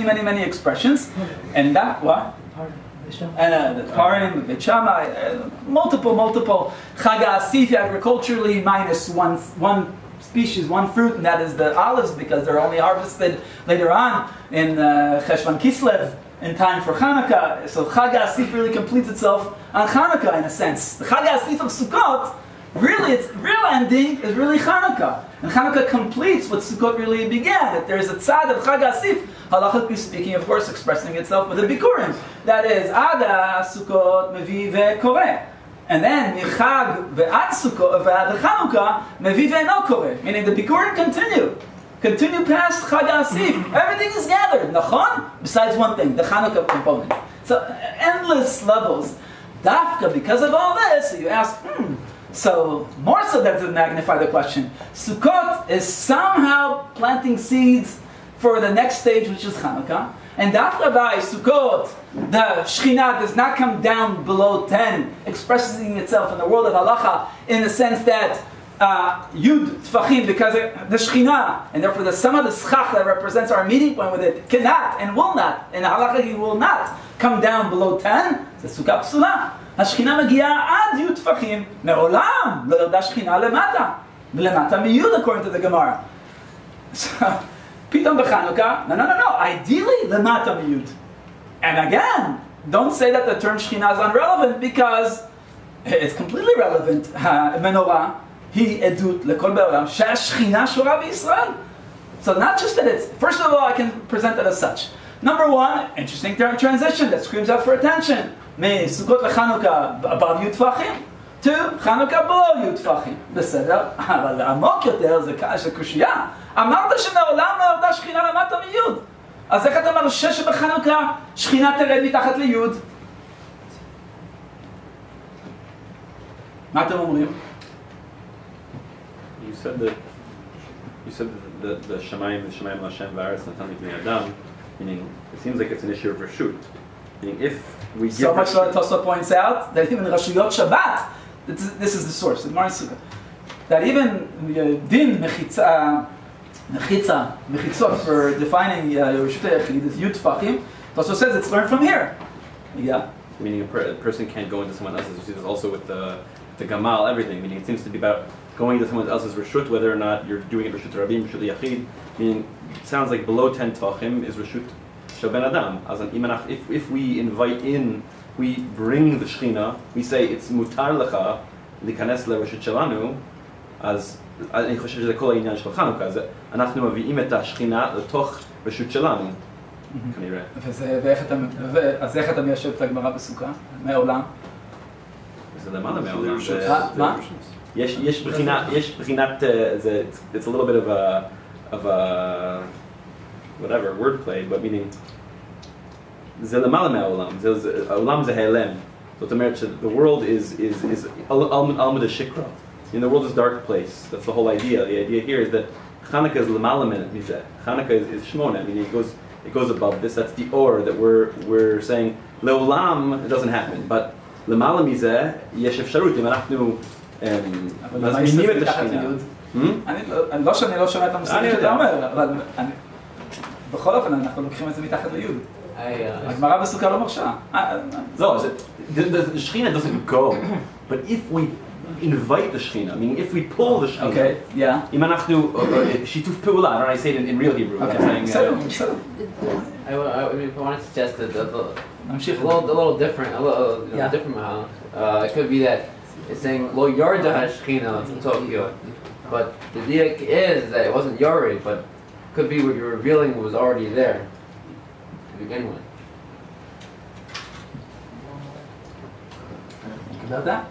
many expressions. And that, what? The Purim, the Chama, multiple. Chag HaAsif, agriculturally, minus one species, one fruit, and that is the olives, because they're only harvested later on in Cheshvan Kislev, in time for Chanukah. So Chag HaAsif really completes itself on Chanukah, in a sense. The Chag HaAsif of Sukkot, really, its real ending is really Chanukah. And Chanukah completes what Sukkot really began. That there's a tzad of Chag HaAsif, halachically speaking, of course, expressing itself with the Bikurim. That is, Ada Sukkot Mevi ve'koreh. And then, Michag ve'ad Sukkot ve'ad Chanukah Mevi ve'eno koreh. Meaning the Bikurim continue. Continue past Chag HaAsif. Everything is gathered. Nachon? Besides one thing, the Chanukah component. So, endless levels. Dafka, because of all this, you ask, so, more so that to magnify the question. Sukkot is somehow planting seeds for the next stage, which is Chanukah. And Dafka by Sukkot, the Shekhinah does not come down below 10, expressing itself in the world of Halacha, in the sense that Yud Tfachim, because the Shekhinah, and therefore the sum of the Schach that represents our meeting point with it, cannot and will not, in Halacha he will not come down below 10, the Sukkah Psula. השכינה מגיעה עד י' טפחים, מעולם לא ירדה שכינה למטה, ולמטה מיוד, according to the Gemara. So, פתאום בחנוכה, no, ideally למטה מיוד. And again, don't say that the term שכינה is unrelevant, because it's completely relevant. המנורה היא עדות לכל בעולם שהשכינה שורה בישראל. So not just that it's, first of all, I can present it as such. Number one, interesting term transition that screams out for attention. מסוכות לחנוכה above י' טפחים, to חנוכה below י' טפחים. בסדר? אבל העמוק יותר זה קושייה. אמרת שמעולם לא ירדה שכינה למטה מי'. אז איך אתה מרשה שבחנוכה שכינה תרד מתחת לי'? מה אתם אומרים? You said that the Shemayim L'Hashem v'Aretz Natan B'nei Adam, meaning it seems like it's an issue of reshut. Meaning if we give so much so that Tosfot points out that even Rashuyot Shabbat, this is the source, the Gemara Sukkah, that even din mechitzot for defining Reshut HaYachid is Yud Tfachim, Tosfot says it's learned from here. Yeah. Meaning a person can't go into someone else's. You see this also with the Gamal, everything. Meaning it seems to be about going into someone else's Reshut, whether or not you're doing it Reshut Rabim, Reshut Yachid. Meaning it sounds like below 10 Tvachim is Reshut Ben Adam. As an imanach, if we invite in, we bring the Shechina, we say it's mutar lecha likanes lereshut shelanu, as אני חושב שזה כל העניין של חנוכה, אז אנחנו מביאים את השכינה לתוך רשות שלנו, כנראה. אז איך אתה מיישב את הגמרא בסוכה? מעולם? זה למעלה מעולם. מה? יש בחינת, it's a little bit of a whatever, wordplay, but meaning זה למעלה מהעולם, העולם זה העלם. זאת אומרת the world is almud shikra. The world is a dark place. That's the whole idea. The idea here is that Chanukah is l'mala mizeh. Chanukah is shmona. I mean, it goes above this. That's the or that we're saying. Leolam, it doesn't happen. But l'mala mizeh yesh efsharut. If אנחנו מזמינים את השכינה. לא שאני לא שומע את המושגים שאתה אומר, אבל בכל אופן אנחנו לוקחים את זה מתחת ליוד. הגמרא בסוכה לא מרשה. No, the Shechina doesn't go. But if we invite the Shechina, meaning if we pull the Shechina. Okay, yeah. אם אנחנו שיתוף פעולה, and I say it in real Hebrew. Okay. I'm saying, I want to suggest that a little different, different mahal. It could be that it's saying Lo Yarda HaShechina in Tokyo, but the diak is that it wasn't Yari, but it could be what you're revealing was already there to begin with. Think about that.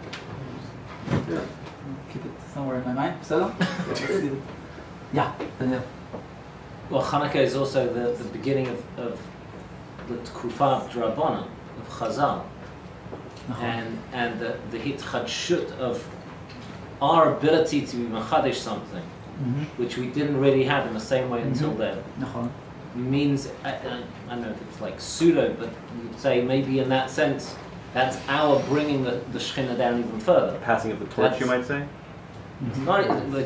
Yeah. Keep it somewhere in my mind. Yeah, Daniel. Well, Chanukah is also the beginning of the Tkufa of Drabanan, of Chazal, and the hitchadshut of our ability to machadish something, which we didn't really have in the same way until then. Means, I don't know if it's like pseudo, but you'd say maybe in that sense, that's our bringing the Shekhinah down even further. Passing of the torch, you might say?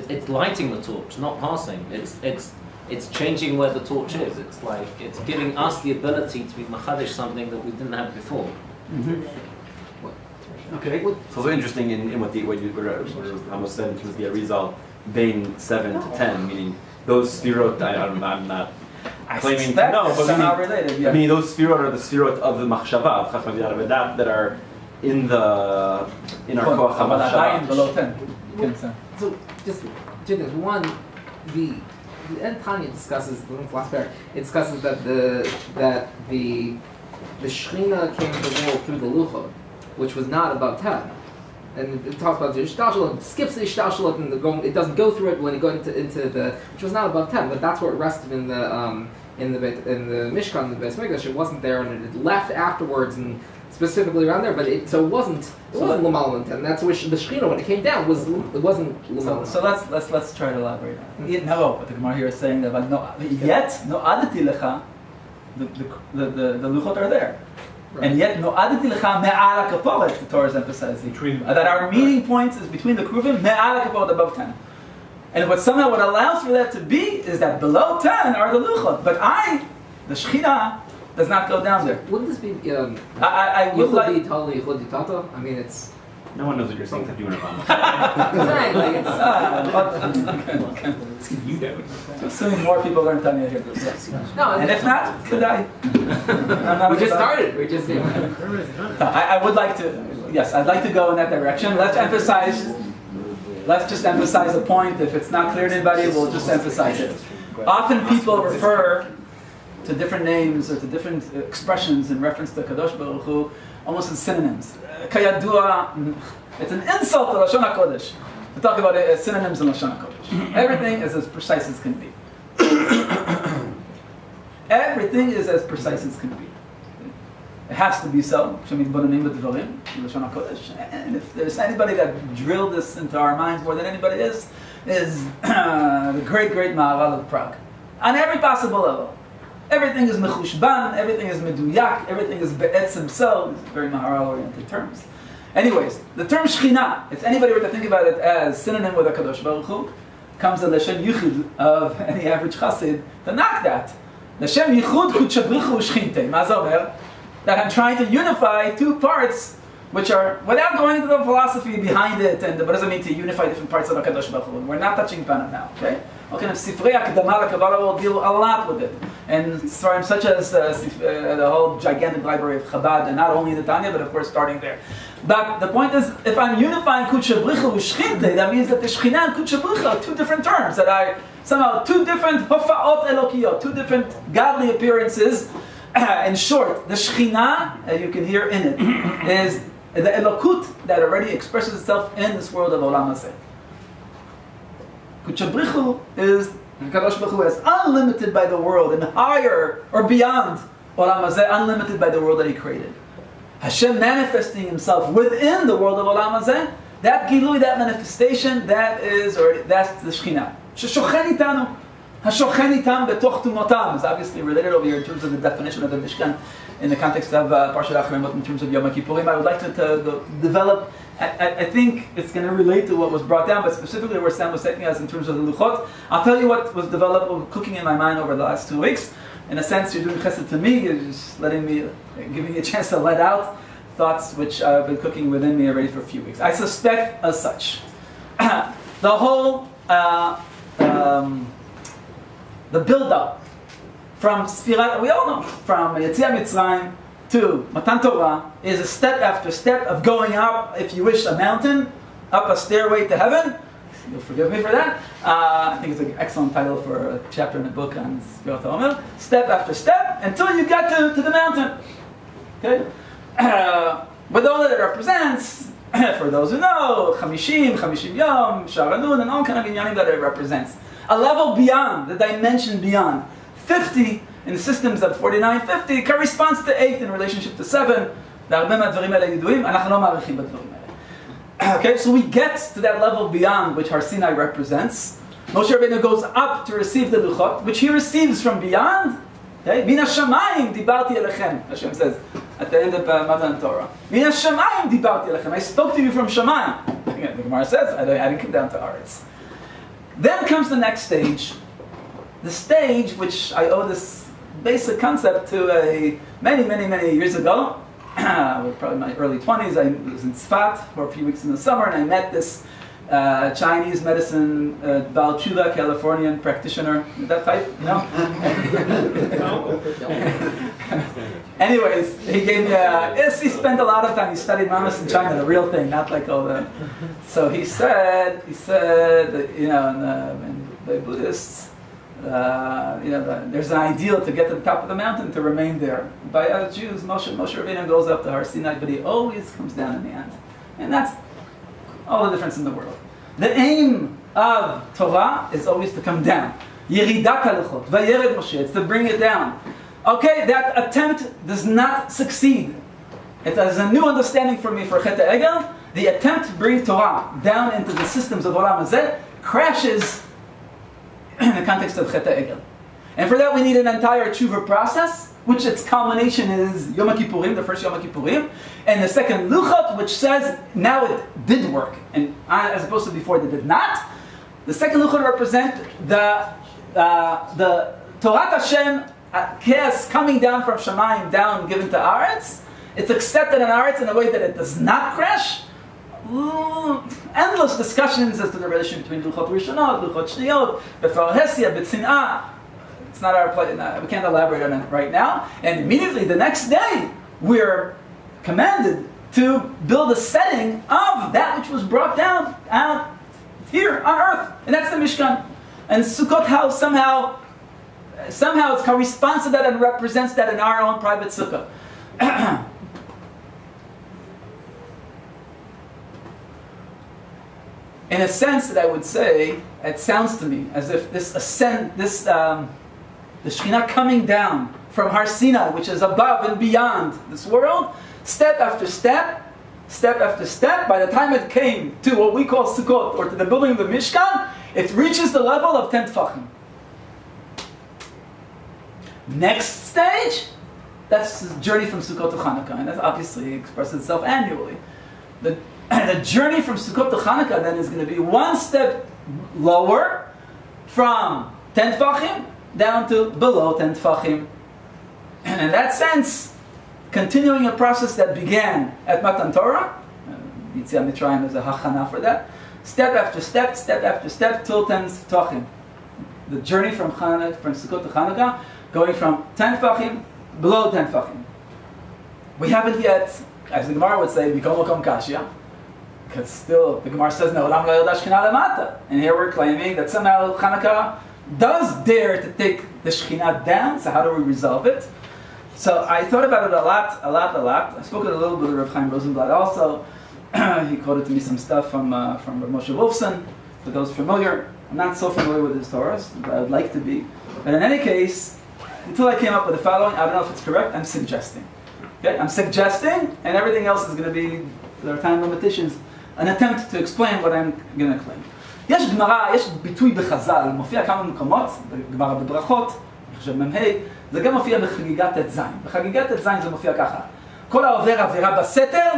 It's lighting the torch, not passing. It's it's changing where the torch is. It's like it's giving us the ability to be machadish something that we didn't have before. Okay. It's also interesting in what Amos said in terms of the Arizal, being 7 to 10, meaning those sfirot. I'm not claiming to know, but somehow related. Yeah. I mean, those sfirot are the sfirot of the machshava, of chachma v'yad v'dat, that are in our koach hamachshava. Below 10. So just two things. One, the end Tanya discusses the last paragraph. It discusses that the Shechina came into the world through the Luchot, which was not above 10. And it talks about the Ishtashalat, skips the Ishtashalat, and it doesn't go through it when it goes into the, which was not above 10, but that's where it rested in the Mishkan, in the Beis Mikdash. It wasn't there, and it left afterwards, and specifically around there, but it wasn't Lamal 10. That's where the Shechina, when it came down, it wasn't Lamal. So let's try to elaborate on it. No, but the Gemara here is saying that yet no adati lecha, the luchot are there. Right. And yet, no adati lecha me'ala kaporet, the Torah is emphasizing. That our meeting point is between the kruvim, me'ala kaporet, above 10. And what allows for that to be is that below 10 are the luchot. But the Shechina, does not go down there. Wouldn't this be, I would like... totally I mean, it's... No one knows what you're saying except you and Right, like it's you do. Assuming more people learn Tanya here. No, and if not, could I? We just started. We just I would like to, yes, I'd like to go in that direction. Let's just emphasize a point. If it's not clear to anybody, we'll just emphasize it. Often people refer to different names or to different expressions in reference to Kadosh Baruch Hu, almost as synonyms. Kayadua, it's an insult to Lashon HaKodesh to talk about it as synonyms in Lashon HaKodesh. Everything is as precise as can be. Everything is as precise as can be. It has to be so. And if there's anybody that drilled this into our minds more than anybody is the great Maharal of Prague. On every possible level. Everything is mechushban, everything is meduyak, everything is be'etzim so. These are very Maharal-oriented terms. Anyways, the term Shechina, if anybody were to think about it as synonym with HaKadosh Baruch Hu, comes the Leshem Yichud of any average chassid to knock that. Leshem Yichud Kutshabrichu Shechinte. Mazomer, that I'm trying to unify two parts which are, without going into the philosophy behind it, and what does it mean to unify different parts of HaKadosh Baruch Hu. We're not touching upon it now, okay? Okay, Sifrei HaKadama Kabbalah will deal a lot with it. And such as the whole gigantic library of Chabad, and not only the Tanya, but of course starting there. But the point is, if I'm unifying Kudsha Bricha with Shechinte, that means that the Shechina and Kudsha Bricha are two different terms, that are somehow two different Hofa'ot Elokiyot, two different godly appearances. In short, the Shechina, as you can hear in it, is the Elokut that already expresses itself in this world of Olam Hazeh. Kudsha Bricha is Kadosh Baruch Hu is unlimited by the world and higher or beyond Olam Hazeh, unlimited by the world that He created. Hashem manifesting Himself within the world of Olam Hazeh, that gilui, that manifestation, that's the Shechina. Sheshochen itanu, Hashochen itam betoch tumotam is obviously related over here in terms of the definition of the Mishkan in the context of Parshat Acharemot in terms of Yom Kippurim. I would like to develop. I think it's going to relate to what was brought down, but specifically where Sam was taking us in terms of the Luchot. I'll tell you what was developed, cooking in my mind over the last 2 weeks. In a sense, you're doing chesed to me, you're just giving me a chance to let out thoughts which have been cooking within me already for a few weeks. I suspect as such. The whole, the build-up from Sfirat, we all know, from Yetziat Mitzrayim to Matan Torah is a step after step of going up, if you wish, a mountain, up a stairway to heaven. You'll forgive me for that. I think it's an excellent title for a chapter in a book on Sfirat HaOmer. Step after step until you get to the mountain. Okay? With all that it represents, for those who know, Chamishim Yom, Sharanun, and all kind of inyanim that it represents. A level beyond, the dimension beyond. 50 in the systems of 49, 50 corresponds to 8 in relationship to 7. Okay, so we get to that level beyond which Har Sinai represents. Moshe Rabbeinu goes up to receive the Luchot, which he receives from beyond. Okay, Min HaShamayim dibarti elechem, Hashem says at the end of Matan Torah. Min HaShamayim dibarti elechem, I spoke to you from Shamayim. The Gemara says, I didn't come down to Aretz. Then comes the next stage, the stage, which I owe this basic concept to many years ago, probably my early 20s. I was in Tzfat for a few weeks in the summer, and I met this Chinese medicine Baal Tshuva, Californian practitioner, that type, you know? Anyways, he gave me yes, he spent a lot of time, he studied Amos in China, the real thing, not like all the... So he said that, you know, in the Buddhists, you know, there's an ideal to get to the top of the mountain, to remain there. By us Jews, Moshe Rabbeinu goes up to Har Sinai, but he always comes down in the end. And that's all the difference in the world. The aim of Torah is always to come down. Yeridat haluchot, vayered Moshe, it's to bring it down. Okay, that attempt does not succeed. It has a new understanding for me for Chet HaEgel. The attempt to bring Torah down into the systems of Olam Hazeh crashes in the context of Chet HaEgel. And for that we need an entire tshuva process, which its culmination is Yom Kippurim, the first Yom Kippurim, and the second Luchot, which says now it did work, and as opposed to before it did not. The second Luchot represent the Torah Hashem chaos coming down from Shamayim, down, given to Aretz. It's accepted in Aretz in a way that it does not crash. Endless discussions as to the relation between Luchot Rishonot, Luchot Shniyot, Befar Hesia, B'Tzin'ah. It's not our place, we can't elaborate on it right now. And immediately the next day, we're commanded to build a setting of that which was brought down out here on earth. And that's the Mishkan. And Sukkot House somehow it corresponds to that and represents that in our own private sukkah. In a sense that I would say, it sounds to me as if this ascent, the Shekhinah coming down from Har Sinai, which is above and beyond this world, step after step, by the time it came to what we call Sukkot, or to the building of the Mishkan, it reaches the level of 10 Tfachim. Next stage, that's the journey from Sukkot to Chanukah, and that obviously expresses itself annually. The journey from Sukkot to Chanukah then is going to be one step lower, from 10 Tfachim down to below 10 Tfachim. And in that sense, continuing a process that began at Matan Torah, Yetziat Mitzrayim is a hachana for that, step after step, till 10 Tfachim. The journey from Sukkot to Chanukah, going from 10 Tfachim, below 10 Tfachim. We haven't yet, as the Gemara would say, Mikom Makom Kashya, because still the Gemara says, no, Olam Lo Yoda Shekhinah Lemata. And here we're claiming that somehow Chanukah does dare to take the Shekhinah down, so how do we resolve it? So I thought about it a lot. I spoke a little bit of Rav Chaim Rosenblatt also. He quoted to me some stuff from Moshe Wolfson, for those familiar. I'm not so familiar with his Torahs, but I would like to be. But in any case, until I came up with the following, I don't know if it's correct, I'm suggesting. Okay? I'm suggesting, and everything else is going to be, there are time limitations, an attempt to explain what I'm going to claim. יש גמרא, יש ביטוי בחז"ל, מופיע כמה מקומות, גמרא בברכות, אני חושב מ"ה, זה גם מופיע בחגיגת ט"ז. בחגיגת ט"ז זה מופיע ככה: כל העובר עבירה בסתר,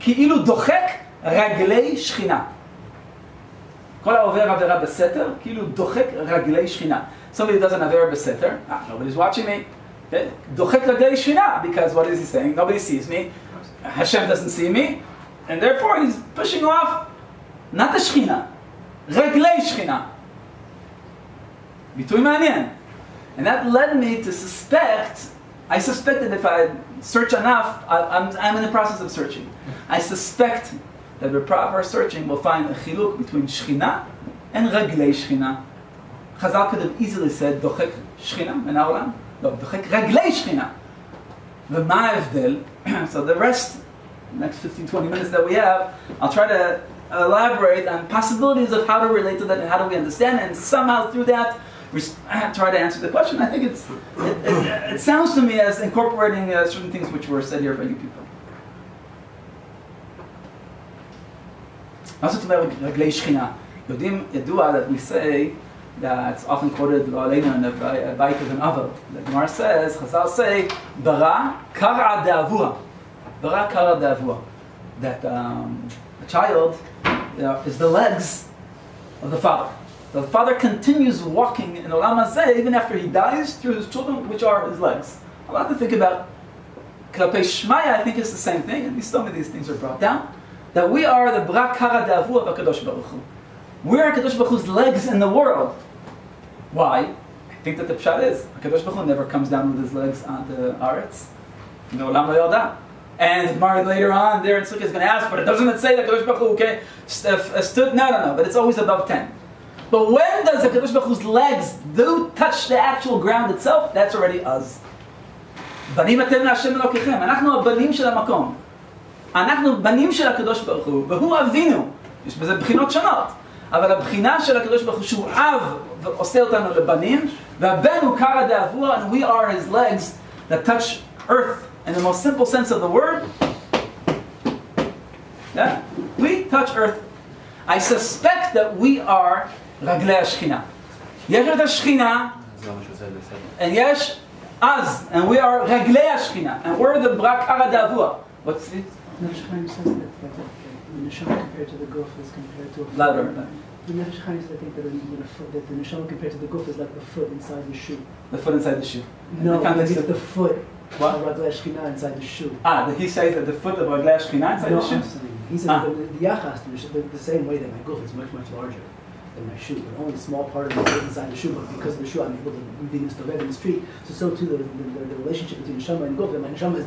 כאילו דוחק רגלי שכינה. כל העובר עבירה בסתר, כאילו דוחק רגלי שכינה. Somebody does an עבירה בסתר, nobody's watching me, okay? דוחק רגלי שכינה, because what is he saying? Nobody sees me, Hashem doesn't see me, and therefore he's pushing off not the Shekhinah, Reglei Shekhinah. ביטוי מעניין. And that led me to suspect, I suspected if I search enough, I'm in the process of searching. I suspect that with proper searching we'll find a chiluk between Shekhinah and Reglei Shekhinah. Chazal could have easily said, Dochek Shekhinah in העולם. No, Dochek Reglei Shekhinah. ומה ההבדל? So the rest, next 15-20 minutes that we have, I'll try to elaborate on possibilities of how to relate to that and how do we understand it, and somehow through that try to answer the question. I think it sounds to me as incorporating certain things which were said here by you people. Also to Reglei Shekhinah. Yadua that we say that it's often quoted in the Bait of an Avel. The Gemara says, Chazal say, Bara kara de'avua. Bara kara de'avua. That a child is the legs of the father. The father continues walking in Olam Hazeh even after he dies through his children, which are his legs. A lot to think about. Klapei Shmaya, I think it's the same thing, and some of these things are brought down. That we are the Brak Hara De'avu of HaKadosh Baruch Hu. We are HaKadosh Baruch Hu's legs in the world. Why? I think that the pshat is HaKadosh Baruch Hu never comes down with his legs onto Aretz. No Olam Lo Yoda. And Gemara later on there in Sukkah is going to ask, but it doesn't say that HaKadosh Baruch Hu, okay, stood? No, but it's always above 10. But when does HaKadosh Baruch Hu's legs do touch the actual ground itself? That's already us. בנים אתם להשם אלוקיכם, אנחנו הבנים של המקום. אנחנו בנים של הקדוש ברוך הוא, והוא אבינו. יש בזה בחינות שונות. אבל הבחינה של הקדוש ברוך הוא שהוא אב ועושה אותנו לבנים, והבן הוא קרא דאבוה, and we are his legs that touch earth in the most simple sense of the word. Yeah? We touch earth. I suspect that we are רגלי השכינה. יש את השכינה, and יש us, and we are רגלי השכינה, and we're the בrak קרא דאבוה. What's it? Nefesh Chaim says that the neshama compared to the guf is compared to a foot. Louder. The Nefesh Chaim says, I think that the neshama compared to the guf is like the foot inside the shoe. The foot inside the shoe. No, it's the foot what? of Raglei Shechina inside the shoe. He says that the foot of Raglei Shechina inside the shoe? I'm saying, he says the yachas, the same way that my guf is much, much larger than my shoe, but only a small part of it is inside the shoe, but because of the shoe I'm able to be mistovev in the street. So too the relationship between neshama and guf, and my neshama is,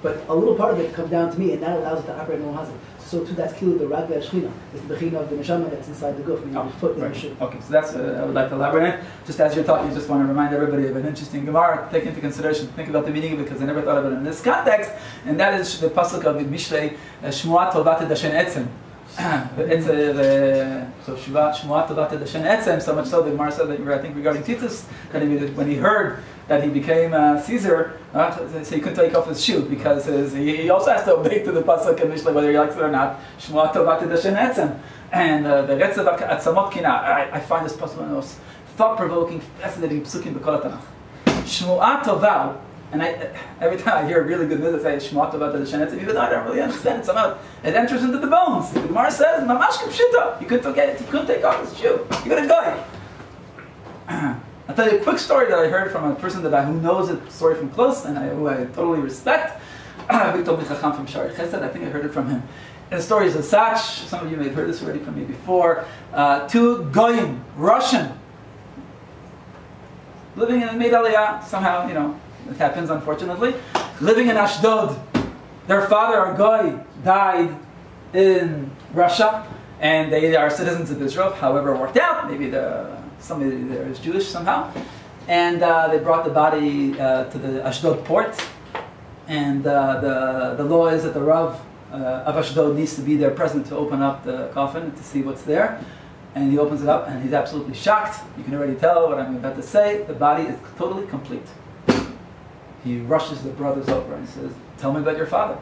but a little part of it comes down to me, and that allows it to operate in Olam Hazeh. So too that's kilu the Raglei Shechina, it's the bechina of the neshama that's inside the guf, meaning the foot in the shoe. Okay, so that's I would like to elaborate on. Just as you're talking, I just want to remind everybody of an interesting Gemara to take into consideration, think about the meaning of it, because I never thought of it in this context, and that is the pasuk of Mishlei, Shmuat Tovat Dashen Etzem. So Shmuat Tovat Dashen Etzem, so much so that Gemara said that, I think regarding Titus, that when he heard that he became Caesar, so he couldn't take off his shoe, because he also has to obey to the pasuk in Mishlei, whether he likes it or not. Shmuat Tovat Dashen Etzem. And the Retzav Atzamot Kina, I find this possible one of the most thought-provoking, fascinating psukim b'kol HaTanakh. Shmu'at Tovah, and every time I hear a really good news, I say Shmu'at Tovah Dashen Etzem, even though I don't really understand it somehow, it enters into the bones. The Gemara says, Mamash K'pshita, you couldn't take off his shoe. You couldn't go. I'll tell you a quick story that I heard from a person who knows the story from close, and who I totally respect. He told me Chacham from Shari Chesed, I think I heard it from him. And the story is as such, some of you may have heard this already from me before, two Goyim, Russian, living in Mid Aliyah, somehow, it happens unfortunately, living in Ashdod. Their father, a Goy, died in Russia, and they are citizens of Israel, however it worked out, maybe somebody there is Jewish somehow, and they brought the body to the Ashdod port, and the law is that the Rav of Ashdod needs to be there present to open up the coffin to see what's there. And he opens it up and he's absolutely shocked. You can already tell what I'm about to say. The body is totally complete. He rushes the brothers over and says, "Tell me about your father."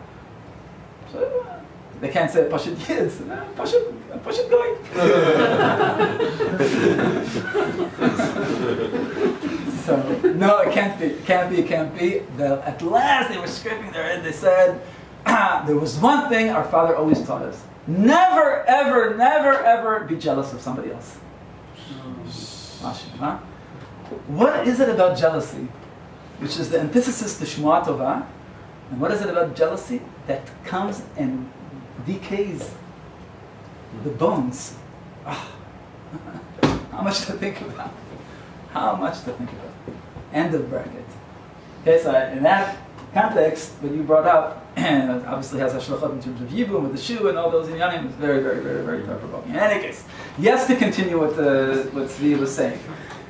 So they can't say Pashut Yid. Pashut Goy. So no, it can't be. At last they were scraping their head. They said, there was one thing our father always taught us. Never, ever, never, ever be jealous of somebody else. What is it about jealousy, which is the antithesis to Shmuat Tovah, and what is it about jealousy that comes and decays the bones? How much to think about? How much to think about? End of bracket. Okay, so in that context, what you brought up, and obviously has Hashlachot in terms of Yibum with the shoe and all those inyanim, is very, very, very, very thought-provoking. In any case, yes, to continue what Zvi was saying,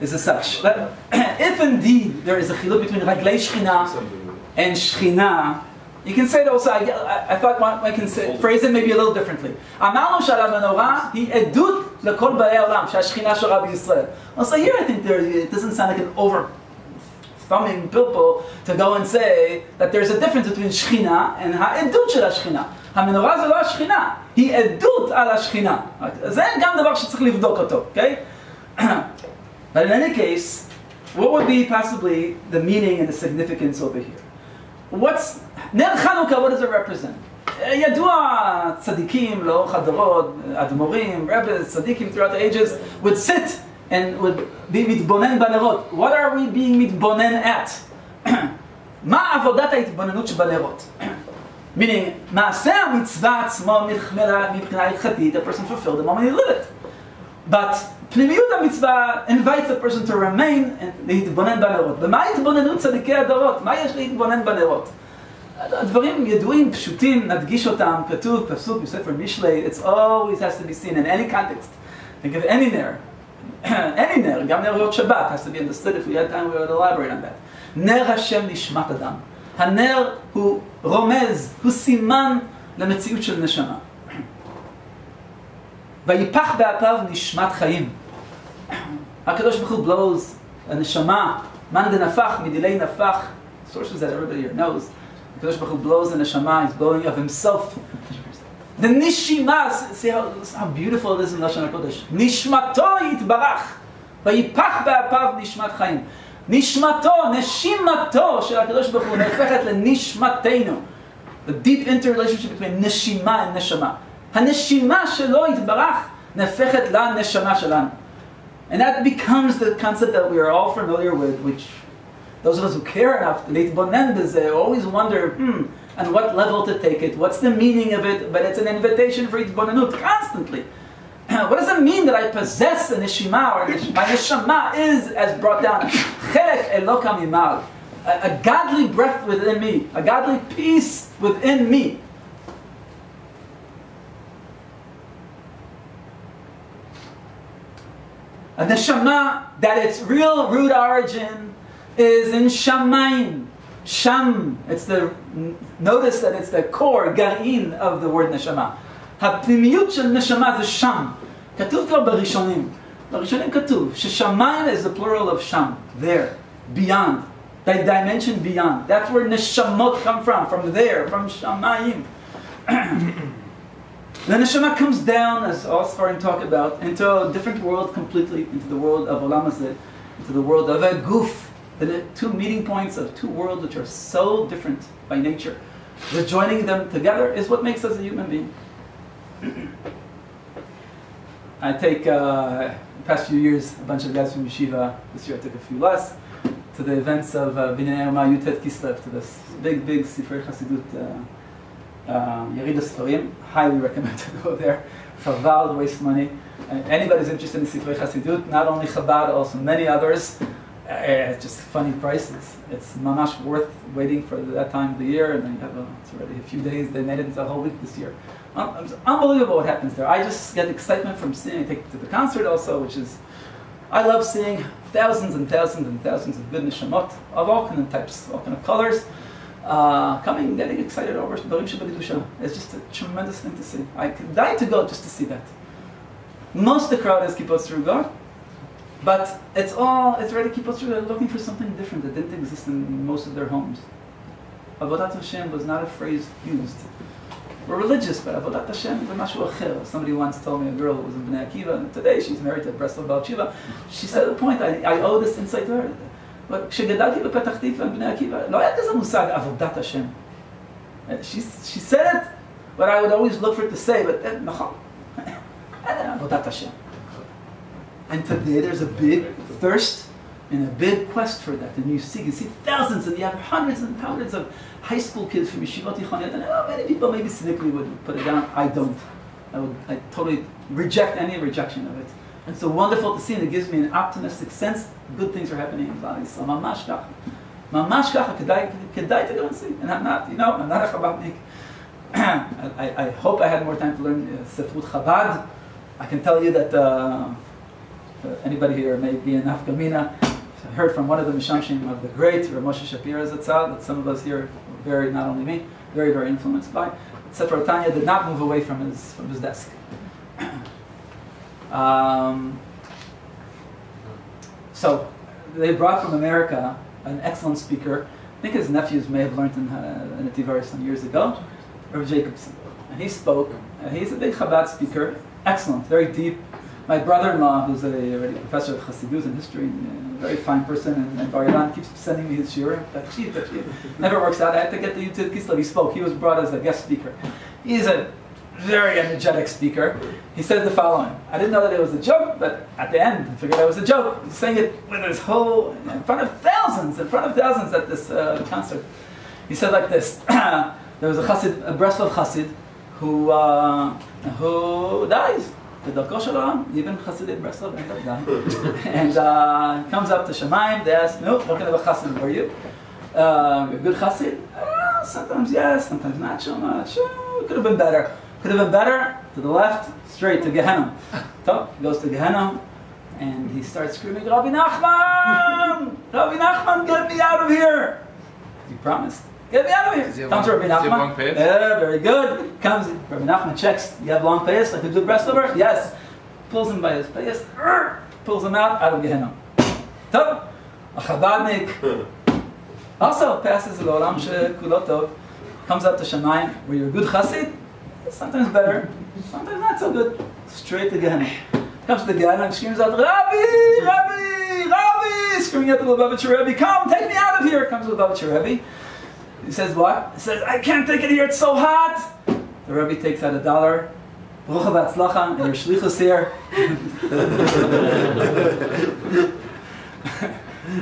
is as such. But if indeed there is a chiluk between Raglei Shechina and Shechina, you can say it also, I thought one can phrase it maybe a little differently. Amarnu sh'al menorah hi edut lekol ba'ei olam she'ashchina shora b'Yisrael. Also here I think it doesn't sound like an over-thumbing pilpul to go and say that there's a difference between Shechina and ha'edut shel ha'shechina. המנורה זה לא השכינה, היא עדות על השכינה. זה גם דבר שצריך לבדוק אותו, okay? But in any case, what would be possibly the meaning and the significance over here? Ner Chanukah, what does it represent? ידוע, tzadikim, לאורך הדורות, אדמו"רים, rabbis, tzadikim throughout the ages would sit and would be מתבונן בנרות. What are we being מתבונן at? מה עבודת ההתבוננות שבנרות? Meaning, מעשה המצווה עצמו מבחינה הלכתית, a person fulfilled the moment he lived it. But פנימיות המצווה invites a person to remain and להתבונן בנרות. ומה התבוננות צדיקי הדורות? מה יש להתבונן בנרות? הדברים ידועים, פשוטים, נדגיש אותם, כתוב, פסוק בספר משלי, it always has to be seen in any context. Think of any ner. Any ner, גם נרות שבת, has to be understood. If we had time we would elaborate on that. נר השם נשמת אדם. הנר הוא רומז, הוא סימן למציאות של נשמה. ויפח באפיו נשמת חיים. הקדוש ברוך הוא blows הנשמה, מאן דנפח, מדילי נפח, sources that everybody here knows. הקדוש ברוך הוא blows the neshama, he's blowing of himself. The nishima, see how beautiful it is in Lashon HaKodesh. Nishmato yitbarach, ויפח באפיו נשמת חיים. נשמתו, נשימתו של הקדוש ברוך הוא נהפכת לנשמתנו. The deep interrelationship between נשימה and נשמה. הנשימה שלו יתברך נהפכת לנשמה שלנו. And that becomes the concept that we are all familiar with, which those of us who care enough to להתבונן בזה always wonder, on what level to take it, what's the meaning of it, but it's an invitation for התבוננות constantly. What does it mean that I possess a neshima, or my neshama is, as brought down, chelek eloka mimal, a godly breath within me, a godly peace within me. A neshama that its real root origin is in shamayim. Sham, notice that it's the core, garin of the word neshama. הפנימיות של נשמה זה שם. כתוב כבר בראשונים. בראשונים כתוב ששמיים is the plural of שם. There. Beyond. The dimension beyond. That's where neshamot come from there, from shamayim. The neshama comes down, as all Sfarim talk about, into a different world completely, into the world of Olam Hazeh, into the world of a guf. The two meeting points of two worlds which are so different by nature. The joining them together is what makes us a human being. I take, the past few years, a bunch of guys from Yeshiva, this year I took a few less, to the events of Binyan Erma Yutet Kislev, to this big Sifrei Chassidut, Yerida Sfarim. Highly recommend to go there. Chaval, waste money. Anybody's interested in Sifrei Chassidut, not only Chabad, also many others, just funny prices. It's mamash worth waiting for that time of the year, and then you have it's already a few days, they made it into a whole week this year. It's unbelievable what happens there. I just get excitement from seeing, I take it to the concert also, which is, I love seeing thousands and thousands and thousands of good neshamot of all kind of types, all kind of colors, coming, getting excited over Barim Shabbat. It's just a tremendous thing to see. I could die to go just to see that. Most of the crowd is Kippot Sruga, but it's already Kippot Sruga looking for something different that didn't exist in most of their homes. Avodat Hashem was not a phrase used. We're religious, but Avodat Hashem is mashu acher. Somebody once told me, a girl who was in Bnei Akiva, and today she's married to Breslov Baal Tshuva. She said at the point, I owe this insight to her. But כשגדלתי בפתח תקווה עם בני עקיבא, לא היה כזה מושג עבודת השם. She said it, but I would always look for it to say, but נכון. עבודת השם. And today there's a big thirst and a big quest for that. And you see thousands, and you have hundreds and hundreds of high school kids from Yeshivot Tichoniyot, and many people maybe cynically would put it down. I don't. I totally reject any rejection of it. And it's so wonderful to see, and it gives me an optimistic sense. Good things are happening in Klal Yisrael. Mamash kacha. Mamash kacha. Kedai to go and see. And I'm not, I'm not a Chabadnik. I hope I had more time to learn Sefrut Chabad. I can tell you that anybody here may be in Afgamina. I heard from one of the Mishamshim of the great Rav Moshe Shapira Zatzal that some of us here, very, not only me, very, very influenced by. Sefer Tanya did not move away from his desk. So they brought from America an excellent speaker. I think his nephews may have learned in a Tivari some years ago, Rav Jacobson. And he spoke, and he's a big Chabad speaker, excellent, very deep, My brother-in-law, who's already a professor of Chassidus and history, and a very fine person, and Bar Ilan keeps sending me his shiur. Never works out. I had to get the Yud Kislev. He spoke. He was brought as a guest speaker. He's a very energetic speaker. He says the following. I didn't know that it was a joke, but at the end, I figured it was a joke. He's saying it with his whole, in front of thousands at this concert. He said like this. There was a Chassid, a Breslov Chassid, who dies. Even Chassidei Breslov end up dying. And comes up to Shemaim. They ask, no, what kind of a Chassid were you? A good Chassid? Sometimes yes, sometimes not so much. Could have been better. Could have been better. To the left, straight to Gehenna. So he goes to Gehenna, and he starts screaming, Rabbi Nachman! Rabbi Nachman, get me out of here! He promised. Get me out of here! Comes Rabbi Nachman. Yeah, very good. Comes, Rabbi Nachman checks, you have long payas like a good Breslover? Yes. Pulls him by his payas, pulls him out of Gehenna. So, a Chabadnik also passes L'olam Shekulo Tov, comes up to Shamayim, were you a good Chassid? Sometimes better, sometimes not so good. Straight to Gehenna. Comes to Gehenna and screams out, Rabbi, Rabbi, Rabbi! Screaming at the Lubavitcher Rebbe, come, take me out of here! Comes the Lubavitcher Rebbe. He says what? He says, I can't take it here, it's so hot! The Rebbe takes out $1. Baruch v'atzlacha, and your shlichus here.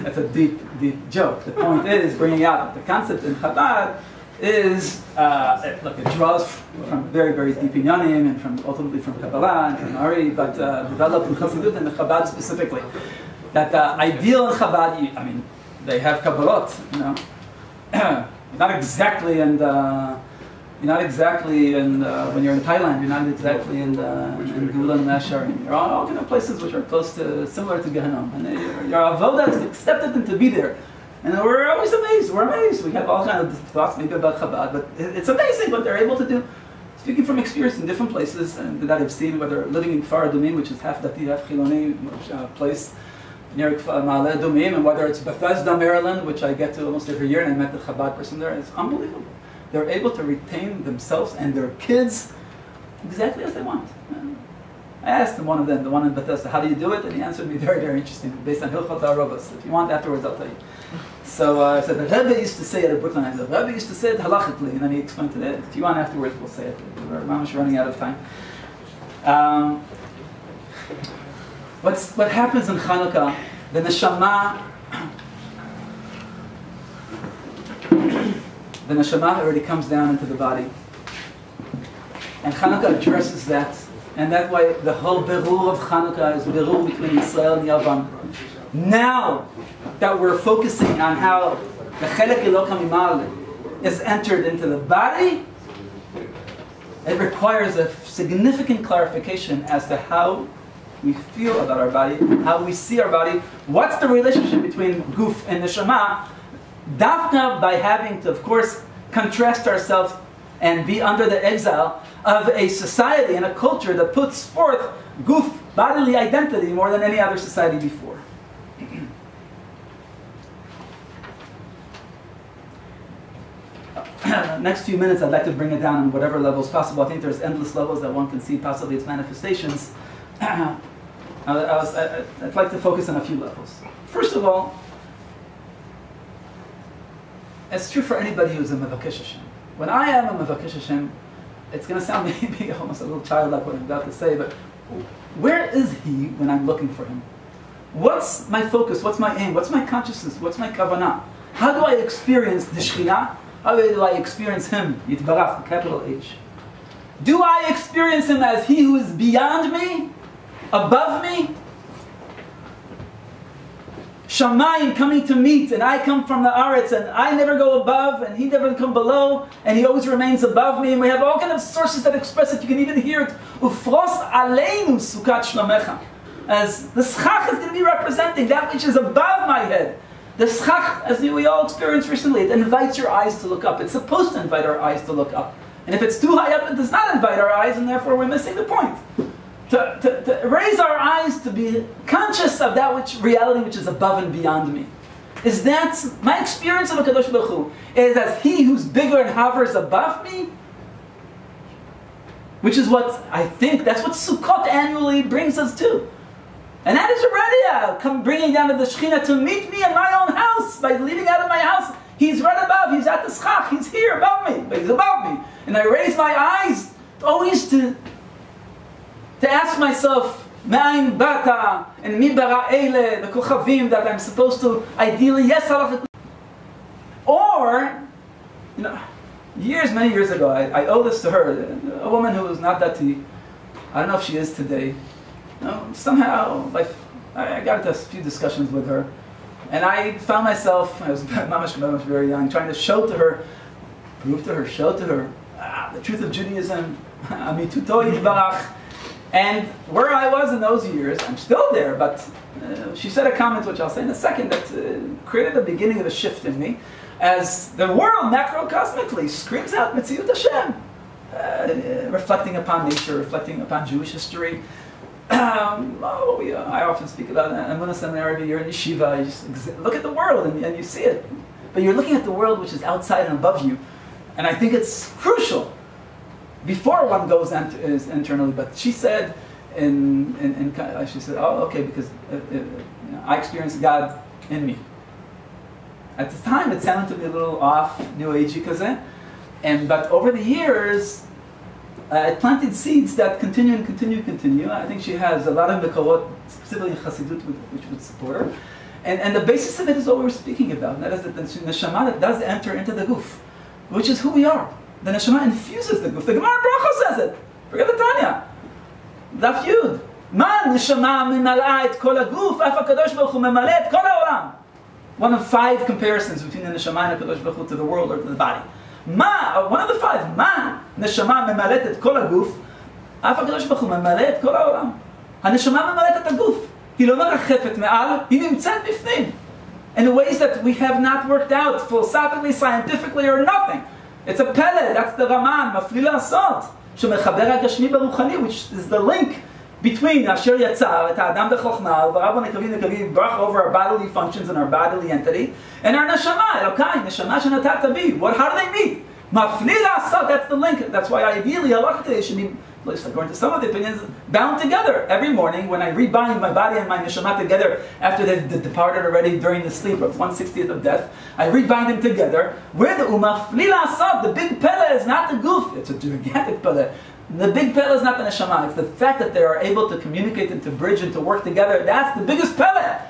That's a deep, deep joke. The point is, bringing out the concept in Chabad is, look, it draws from very, very deep inyanim and from ultimately from Kabbalah and from Ari, but developed in Chassidut and the Chabad specifically. That the ideal in Chabad, I mean, they have Kabbalot, you know, not exactly, and when you're in Thailand, you're not exactly in Gula and Mashar. You're all kind of places which are close to, similar to Gehenna, and your avodah is accepted and to be there. And we're always amazed. We're amazed. We have all kinds of thoughts maybe about Chabad, but it's amazing what they're able to do. Speaking from experience in different places and that I've seen, whether living in Kfar Adumim, which is half Dati, half Chiloni place near Ma'ale Adumim, and whether it's Bethesda, Maryland, which I get to almost every year, and I met the Chabad person there. It's unbelievable. They're able to retain themselves and their kids exactly as they want. I asked one of them, the one in Bethesda, how do you do it? And he answered me very, very interesting, based on Hilchot HaRobos. If you want afterwards, I'll tell you. So I said, the Rebbe used to say it at Brooklyn. I said, the Rebbe used to say it halachically. And then he explained to it. If you want afterwards, we'll say it. We're almost running out of time. What happens in Chanukah, the neshama already comes down into the body. And Chanukah addresses that. And that way, the whole berur of Chanukah is berur between Israel and Yavan. Now that we're focusing on how the chelek Eloka Mimal is entered into the body, it requires a significant clarification as to how we feel about our body, how we see our body, what's the relationship between guf and neshama, dafna by having to, of course, contrast ourselves and be under the exile of a society and a culture that puts forth guf, bodily identity, more than any other society before. Next few minutes, I'd like to bring it down on whatever levels possible. I think there's endless levels that one can see, possibly its manifestations. I'd like to focus on a few levels. First of all, it's true for anybody who's a Mevakesh Hashem. When I am a Mevakesh Hashem, it's going to sound maybe almost a little childlike what I'm about to say, but where is he when I'm looking for him? What's my focus? What's my aim? What's my consciousness? What's my kavanah? How do I experience the Shekhinah? How do I experience him? Yitbarach, capital H. Do I experience him as he who is beyond me? Above me? Shamayim coming to meet, and I come from the Aretz, and I never go above, and he never come below, and he always remains above me, and we have all kinds of sources that express it. You can even hear it. Ufros aleinu sukat shlomecha. As the schach is going to be representing that which is above my head. The schach, as we all experienced recently, it invites your eyes to look up. It's supposed to invite our eyes to look up. And if it's too high up, it does not invite our eyes, and therefore we're missing the point. To raise our eyes to be conscious of that reality which is above and beyond me. Is that my experience of HaKadosh Baruch Hu? Is as he who's bigger and hovers above me? which is what I think, that's what Sukkot annually brings us to. And that is already bringing down to the Shekhinah to meet me in my own house by leaving out of my house. He's right above, he's at the schach, he's here above me, but he's above me. And I raise my eyes always to ask myself, Ma'in bata, and mi bara eile, the kochavim that I'm supposed to ideally, yes, halach. Or, many years ago, I owe this to her, a woman who was not dati. I don't know if she is today. Somehow, I got into a few discussions with her, and I found myself, I was mamash very young, trying to show to her, prove to her, show to her, the truth of Judaism, amituto yitbarach. And where I was in those years, I'm still there, but she said a comment, which I'll say in a second, that created the beginning of a shift in me, as the world, macrocosmically, screams out Metziut Hashem, reflecting upon nature, reflecting upon Jewish history. I often speak about it. I'm going to seminar every year in yeshiva. You just look at the world and you see it. But you're looking at the world which is outside and above you. And I think it's crucial before one goes internally. But she said, she said, oh, okay, because I experienced God in me. At the time, it sounded to me a little off, New Agey kazeh. But over the years, it planted seeds that continue and continue. I think she has a lot of mekorot, specifically in Chassidut, which would support her. And the basis of it is what we were speaking about. And that is that the neshama that does enter into the guf, which is who we are. The neshama infuses the guf. The Gemara Bracha says it. Forget the Tanya. Daf Yud. Ma neshama mimal'a et kol haguf, af HaKadosh Baruch Hu memale et kol ha'olam. One of 5 comparisons between the neshama and HaKadosh Baruch Hu to the world or to the body. One of the 5, מה נשמה ממלאת את כל הגוף, אף הקדוש ברוך הוא ממלא את כל העולם. הנשמה ממלאת את הגוף. היא לא מרחפת מעל, היא נמצאת בפנים. In ways that we have not worked out philosophically, scientifically, or nothing. It's a pele, that's the Raman, מפליא לעשות, שמחבר הגשמי ברוחני, which is the link between אשר יצר את האדם בחוכמה, ורבו נקבים ברח over our bodily functions and our bodily entity, and our neshama, אלוקי, neshama שנתת בי. How do they meet? מפליא לעשות, that's the link. That's why ideally halachically it should be, at least according to some of the opinions, bound together. Every morning when I rebind my body and my neshama together after they've departed already during the sleep of 1/60th of death, I rebind them together. With umafli la'asad, the big pele is not the goof, it's a gigantic pele. The big pele is not the neshama, it's the fact that they are able to communicate and to bridge and to work together. That's the biggest pele.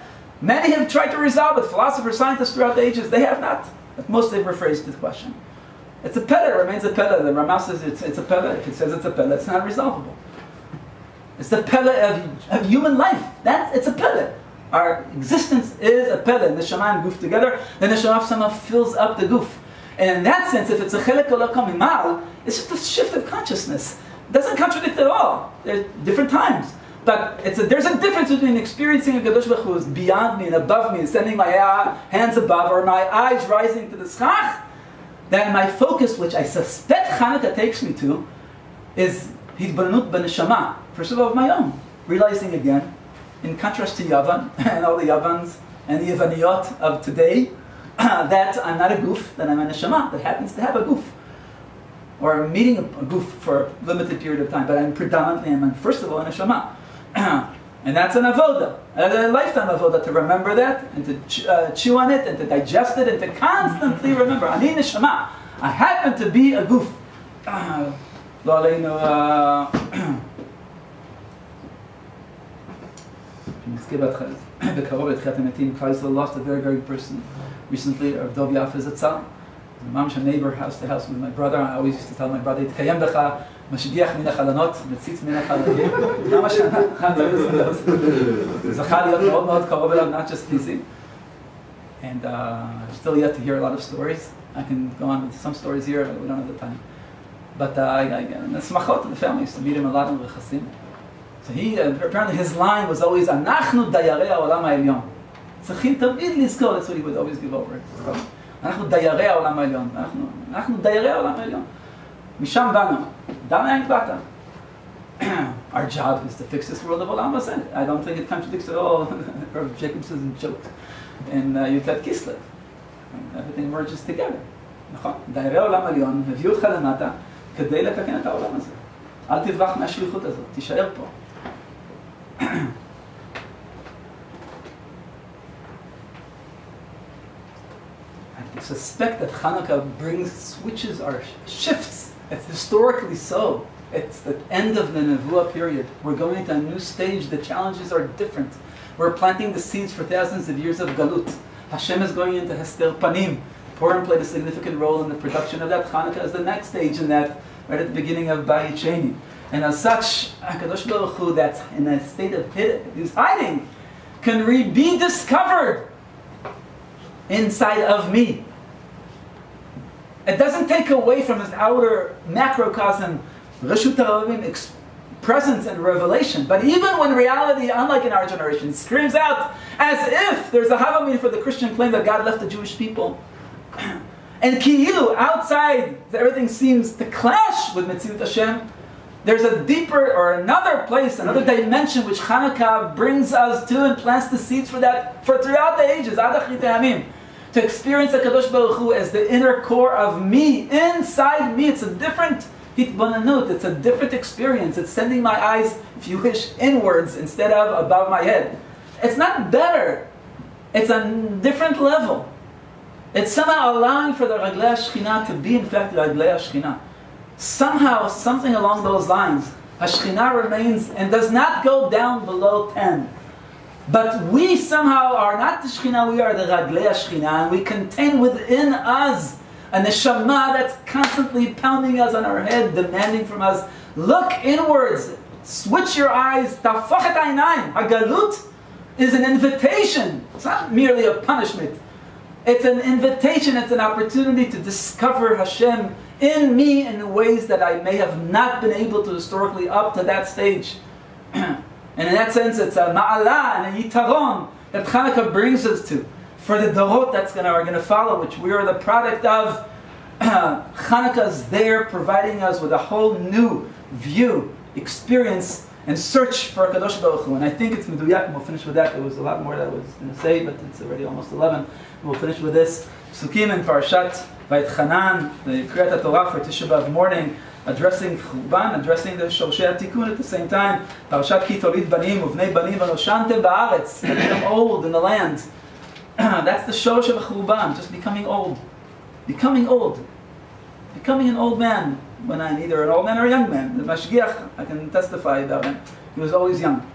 Many have tried to resolve it, philosophers, scientists throughout the ages, they have not. But most have rephrased the question. It's a pele, it remains a pele. The Ramah says it's a pele. If it says it's a pele, it's not resolvable. It's the pele of human life. It's a pele. Our existence is a pele. Neshama and goof together, the neshama somehow fills up the goof. And in that sense, if it's a chelek olokam mimal, it's just a shift of consciousness. It doesn't contradict at all. There's different times. But there's a difference between experiencing a Kadosh Baruch Hu who is beyond me and above me and sending my hands above or my eyes rising to the schach, then my focus, which I suspect Chanukah takes me to, is Hitbonanut b'neshama, first of all of my own. Realizing again, in contrast to Yavan, and all the Yavans and the Yavaniyot of today, that I'm not a goof, that I'm a neshama that happens to have a goof. Or I'm meeting a goof for a limited period of time, but I'm predominantly, first of all, a neshama. And that's an avoda, a lifetime avoda, to remember that, and to chew on it, and to digest it, and to constantly remember. Ani neshama. I happen to be a goof. Lo aleinu. B'karov etchiat hametim. Klal Yisrael lost a very, very person recently. Rav Dov Yafa Zatzal. Mamsh, a neighbor, house to house with my brother. I always used to tell my brother, "Tkayem becha mashgiach min hachalanot, metzitz min hachalanim." Mamash zachar להיות מאוד מאוד קרוב אליו, not just physically. And I'm still yet to hear a lot of stories. I can go on with some stories here, but we don't have the time. But the smachot of the family used to meet him a lot in Rechasim. So apparently his line was always, "Anachnu dayarei ha'olam ha'elyon." Tzachim tamid lizkor, that's what he would always give over it. אנחנו דיירי העולם העליון. אנחנו דיירי העולם העליון. משם באנו. דמה באת. Our job is to fix this world of Olam Hazeh. I don't think it contradicts at all Rav Jacobson's joke in Yutet Kislev. Everything merges together. נכון? דיירי העולם העליון הביאו אותך למטה כדי לתקן את העולם הזה. אל תברח מהשליחות הזאת, תישאר פה. I suspect that Chanukah switches or shifts. It's historically so. It's the end of the Nevuah period. We're going into a new stage. The challenges are different. We're planting the seeds for thousands of years of Galut. Hashem is going into Hester Panim. Purim played a significant role in the production of that. Chanukah is the next stage in that, right at the beginning of Bayit Sheni. And as such, HaKadosh Baruch Hu, that's in a state of hiding, can be discovered inside of me. It doesn't take away from his outer macrocosm, Reshut HaRabim, presence and revelation. But even when reality, unlike in our generation, screams out as if there's a Havamim for the Christian claim that God left the Jewish people, and Ki'ilu, outside, everything seems to clash with Metziut Hashem, there's a deeper or another place, another dimension which Chanukah brings us to and plants the seeds for that for throughout the ages, Ad Achrit Hayamim. To experience HaKadosh Baruch Hu as the inner core of me, inside me. It's a different hitbonanut, it's a different experience. It's sending my eyes, if you wish, inwards instead of above my head. It's not better. It's a different level. It's somehow allowing for the Raglei HaShekhinah to be in fact Raglei HaShekhinah. Somehow, something along those lines, HaShekhinah remains and does not go down below 10. But we somehow are not the Shekhinah, we are the Raglei HaShekhinah, and we contain within us a neshama that's constantly pounding us on our head, demanding from us, look inwards, switch your eyes, tafach et einayim. Hagalut is an invitation. It's not merely a punishment. It's an invitation, it's an opportunity to discover Hashem in me in ways that I may have not been able to historically up to that stage. And in that sense, it's a ma'ala and a yitaron that Chanukah brings us to. For the dorot are going to follow, which we are the product of, Chanukah is there providing us with a whole new view, experience, and search for HaKadosh Baruch Hu. And I think it's meduyak, and we'll finish with that. There was a lot more that I was going to say, but it's already almost 11. We'll finish with this. Psukim in Parashat Vayetchanan, the Kriyat HaTorah for Tisha B'Av morning, addressing Luban, addressing the Shoshei HaTikun at the same time. Parashat Ki Tolid Banim, Uvnei Banim, V'lo Shantem Ba'aretz, become old in the land. That's the Shosh of Luban, just becoming old. Becoming old. Becoming an old man, when I'm either an old man or a young man. The Mashgiach, I can testify about him. He was always young.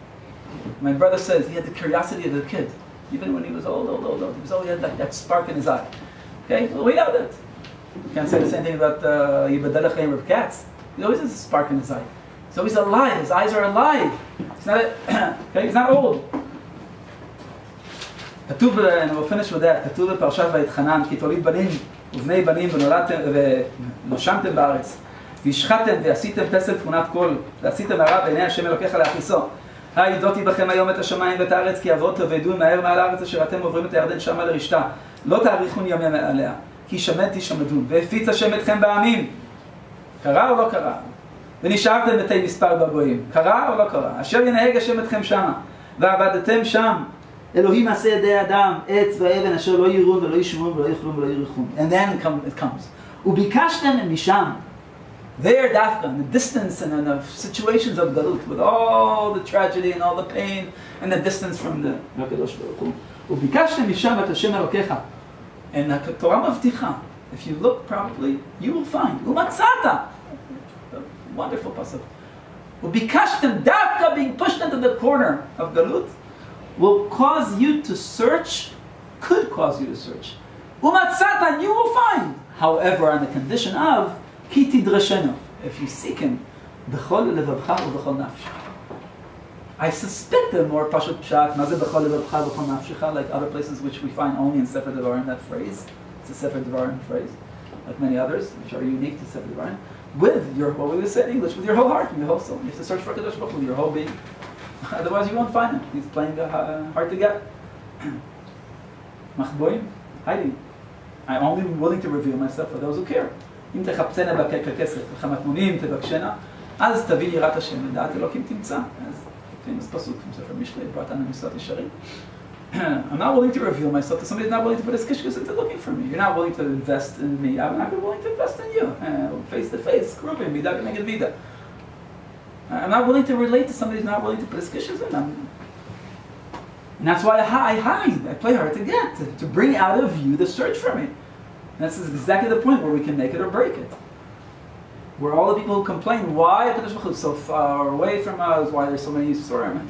My brother says he had the curiosity of a kid. Even when he was old. He was always had that spark in his eye. Okay, well, we know that. You can't say the same thing about Yibadel Chaim Rav Katz. He always has a spark in his eye. He's always alive. His eyes are alive. He's not, okay, he's not old. כתוב, and we'll finish with that, כתוב בפרשת ויתחנן, כי תוליד בנים ובני בנים ונושנתם בארץ, והשחתם ועשיתם פסל תמונת קול, ועשיתם הרע בעיני השם אלוקיך להכניסו. העידותי בכם היום את השמיים ואת הארץ, כי אבות תאבדו מהר מעל הארץ אשר אתם עוברים את הירדן שמה לרשתה. לא תאריכון ימי עליה, כי שמד תשמדון, והפיץ השם אתכם בעמים. קרה או לא קרה? ונשארתם מתי מספר בגויים. קרה או לא קרה? אשר ינהג השם אתכם שמה, ועבדתם שם. אלוהים מעשה ידי אדם, עץ ואבן אשר לא יראון ולא ישמעון ולא יאכלון ולא יריחון. And then it comes. וביקשתם משם. There, dafka, in the distance and in the situations of Galut, with all the tragedy and all the pain and the distance from the HaKadosh Baruch Hu. וביקשתם משם את השם אלוקיך. And the Torah מבטיחה. If you look properly, you will find. ומצאת. Wonderful pasuk. וביקשתם dafka, being pushed into the corner of Galut, will cause you to search, could cause you to search. Umatzatan, you will find. However, on the condition of, ki tidrashenu, if you seek him, b'chol levavcha u'b'chol nafshecha. I suspect a more pashut pshat, mazeh b'chol levavcha u'b'chol nafshecha, like other places which we find only in Sefer Devarim, that phrase. It's a Sefer Devarim phrase, like many others, which are unique to Sefer Devarim. With your, what we would say in English, with your whole heart and your whole soul. You have to search for HaKadosh Baruch Hu with your whole being. Otherwise you won't find him. He's playing hard to get. Machboim, hiding. I'm only willing to reveal myself for those who care. אם תחפשנה בכסף וחמתמונים תבקשנה, אז תביא יראת השם לדעת אלוקים תמצא. אז famous pasuk from Sefer Mishlei, brought on Misat Yisharim. I'm not willing to reveal myself to somebody who's not willing to put his kishkus into looking for me. You're not willing to invest in me. I'm not willing to invest in you. Face to face, grouping, vida que neged vida. I'm not willing to relate to somebody who's not willing to put his kishas in. And that's why I hide. I play hard to get, to bring out of you the search for me. And that's exactly the point where we can make it or break it. Where all the people who complain, why HaKadosh Baruch Hu is so far away from us, why there's so many Yisurim.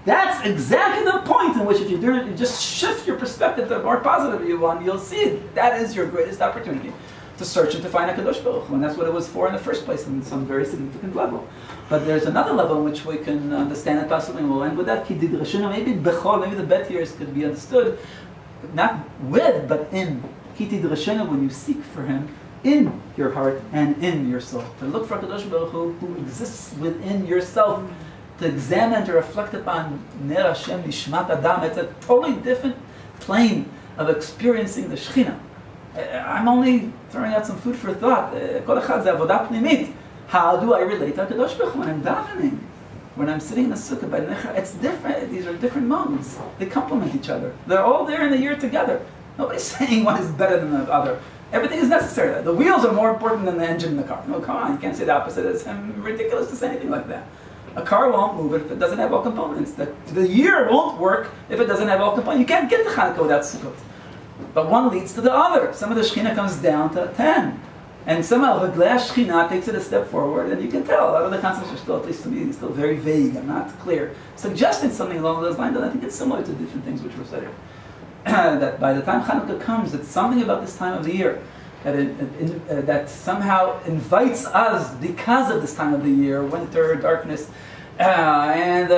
That's exactly the point in which if you just shift your perspective to a more positive view one, you'll see it. That is your greatest opportunity to search and to find HaKadosh Baruch Hu. And that's what it was for in the first place, on some very significant level. But there's another level in which we can understand it possibly, and we'll end with that. Maybe bechol, maybe the bet here could be understood, not with, but in. When you seek for Him in your heart and in your soul. To look for HaKadosh Baruch Hu who exists within yourself, to examine, to reflect upon Ner Hashem Nishmat Adam. It's a totally different plane of experiencing the Shekhinah. I'm only throwing out some food for thought. Kol echad ze avodah pnimit. How do I relate to HaKadosh Baruch Hu when I'm davening? When I'm sitting in the sukkah by Necha? It's different. These are different modes. They complement each other. They're all there in the year together. Nobody's saying one is better than the other. Everything is necessary. The wheels are more important than the engine in the car. No, come on, you can't say the opposite. It's ridiculous to say anything like that. A car won't move if it doesn't have all components. The year won't work if it doesn't have all components. You can't get to Chanukah without Sukkot. But one leads to the other. Some of the Shekhinah comes down to 10. And somehow the glass Shekhinah takes it a step forward, and you can tell a lot of the concepts are still, at least to me, still very vague and not clear. Suggesting something along those lines, and I think it's similar to different things which were said here. That by the time Chanukah comes, it's something about this time of the year that that somehow invites us, because of this time of the year, winter, darkness, and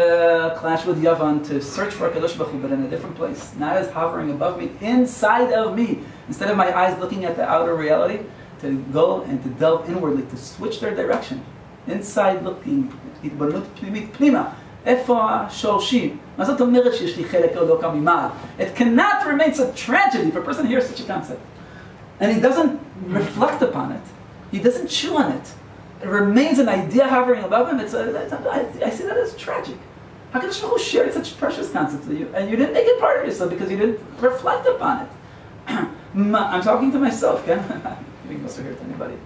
clash with Yavan, to search for HaKadosh Baruch Hu, but in a different place. Not as hovering above me, inside of me. Instead of my eyes looking at the outer reality, to go and to delve inwardly, to switch their direction. Inside looking, התבוננות פנימית פנימה. איפה השורשים? מה זאת אומרת שיש לי חלק אלוקה ממעל? It cannot remain such a tragedy for a person to hear such a concept. And he doesn't reflect upon it. He doesn't chew on it. It remains an idea hovering above him. I see that as tragic. How can Baruch Hu share such precious concepts with you, and you didn't make it part of yourself because you didn't reflect upon it? I'm talking to myself, Ken. You must hear it to anybody.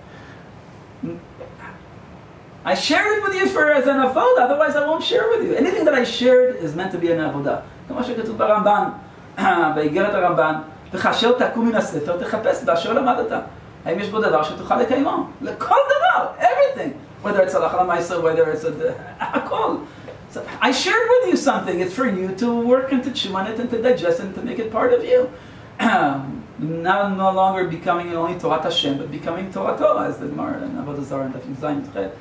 I shared it with you as an avodah, otherwise I won't share with you. Anything that I shared is meant to be an avodah. כמו שכתוב ברמב"ן, באיגרת הרמב"ן, וכאשר תקום מן הספר, תחפש באשר למדת. האם יש בו דבר שתוכל לקיימו? לכל דבר, everything. Whether it's הלכה למעשה, whether it's הכל. So I shared with you something. It's for you to work and to chew on it and to digest it and to make it part of you. Now no longer becoming only Torah Hashem, but becoming Torah Torah, as the Gemara and Avodah Zarah and Dafim Zayin Tchet.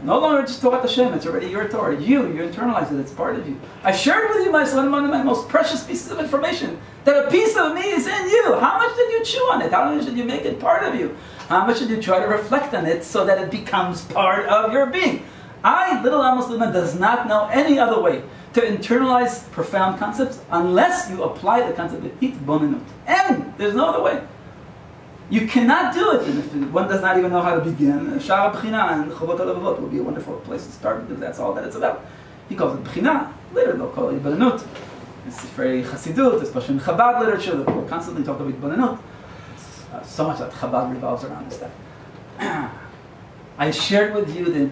No longer just Torah Hashem, it's already your Torah. You internalize it, it's part of you. I shared with you one of my most precious pieces of information, that a piece of me is in you. How much did you chew on it? How much did you make it part of you? How much did you try to reflect on it so that it becomes part of your being? Little Amos Luban, does not know any other way to internalize profound concepts unless you apply the concept of hitbonenut. And there's no other way. You cannot do it, and if one does not even know how to begin. Shara B'china and Chovot HaLevavot will be a wonderful place to start, because that's all that it's about. He calls it B'china. Later they'll call it Hitbonenut. It's very Chassidut, especially in Chabad literature, that will constantly talk about Hitbonenut. So much that Chabad revolves around this stuff. I shared with you the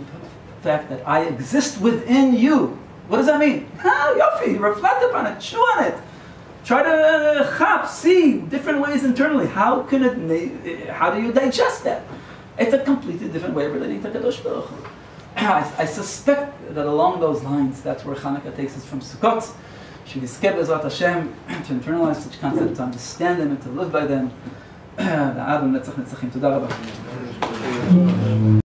fact that I exist within you. What does that mean? Yofi, reflect upon it, chew on it. Try to see different ways internally. How do you digest that? It's a completely different way of relating to Kadosh Baruch Hu. I suspect that along those lines, that's where Chanukah takes us from Sukkot. Should be Bezrat Hashem to internalize such concepts, to understand them, and to live by them.